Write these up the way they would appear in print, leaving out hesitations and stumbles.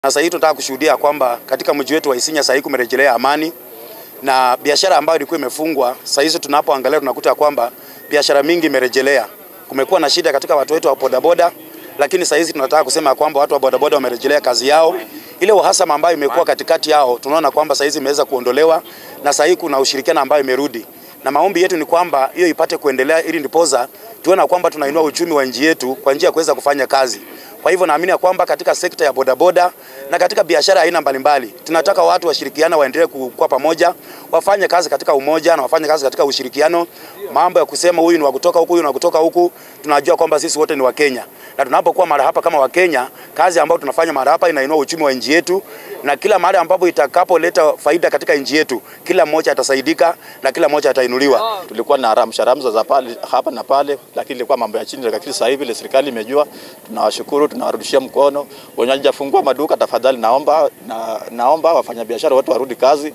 Na sasa hivi tunataka kushuhudia kwamba katika mji wetu wa Isinya sasa hivi kumerejelea amani na biashara ambayo ilikuwa imefungwa. Sasa hizi tunapoangalia tunakuta kwamba biashara mingi imerejelea. Kumekuwa na shida katika watu wetu wa bodaboda, lakini sasa hizi tunataka kusema kwamba watu wa bodaboda wamerejelea kazi yao. Ile uhasama ambayo imekuwa katikati yao tunaona kwamba sasa hizi imeweza kuondolewa na sasa hivi kuna ushirikiano ambayo imerudi. Na maombi yetu ni kwamba hiyo ipate kuendelea ili ndiposa tuone kwamba tunainua uchumi wa nchi yetu kwa njia ya kuweza kufanya kazi. Kwa hivyo naamini kwamba katika sekta ya bodaboda na katika biashara aina mbalimbali tunataka watu washirikiana, waendelee kuwa pamoja, wafanye kazi katika umoja na wafanye kazi katika ushirikiano. Mambo ya kusema huyu ni wa kutoka huku, huyu ni wa kutoka huku, tunajua kwamba sisi wote ni wa Kenya. Na tunapokuwa mahali hapa kama wa Kenya, kazi ambayo tunafanya mahali hapa inainua uchumi wa nchi yetu, na kila mahali ambapo itakapoleta faida katika nchi yetu, kila mmoja atasaidika na kila mmoja atainuliwa. Tulikuwa na ramsha za pale hapa na pale, lakini ilikuwa mambo ya chini, lakini sasa hivi serikali imejua. Tunawashukuru, tunawarudishia mkono. Wenye hajafungua maduka tafadhali naomba wafanyabiashara wote warudi kazi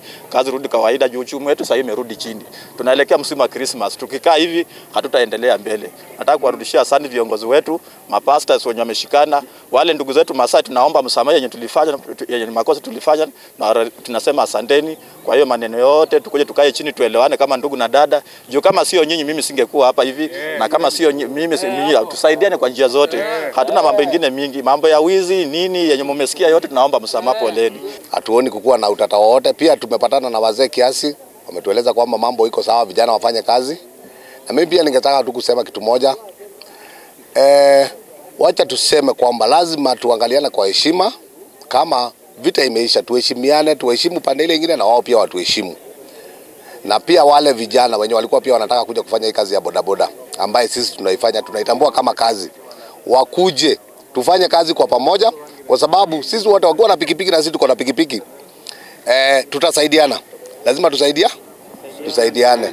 rudi kawaida, juu uchumi wetu sasa hivi imerudi chini. Tunaelekea msimu wa Christmas. Tukikaa hivi hatutaendelea mbele. Nataka kuwarudishia asante viongozi wetu, mapastors wenye wameshikana, wale ndugu zetu Masai, tunaomba msamaha yenye tulifanya, yenye makosa tulifanya, na tunasema asanteni. Kwa hiyo maneno yote tukuje tukae chini tuelewane kama ndugu na dada. Juu kama sio nyinyi mimi singekuwa hapa hivi, na kama sio mimi tusaidiane kwa njia zote. Hatuna mambo mengine mingi, mambo ya wizi nini yenye mmesikia yote, tunaomba msamaha, poleni. Hatuoni kukuwa na utata wote. Pia tumepatana na wazee kiasi, wametueleza kwamba mambo iko sawa, vijana wafanye kazi. Na mimi pia ningetaka tu kusema kitu moja. Wacha tuseme kwamba lazima tuangaliane kwa heshima. Kama vita imeisha, tuheshimiane, tuheshimu pande ile nyingine na wao pia watuheshimu. Na pia wale vijana wenye walikuwa pia wanataka kuja kufanya hii kazi ya bodaboda ambaye sisi tunaifanya, tunaitambua kama kazi, wakuje tufanye kazi kwa pamoja, kwa sababu sisi wote wakiwa na pikipiki na sisi tuko na pikipiki, tutasaidiana. Lazima tusaidiane.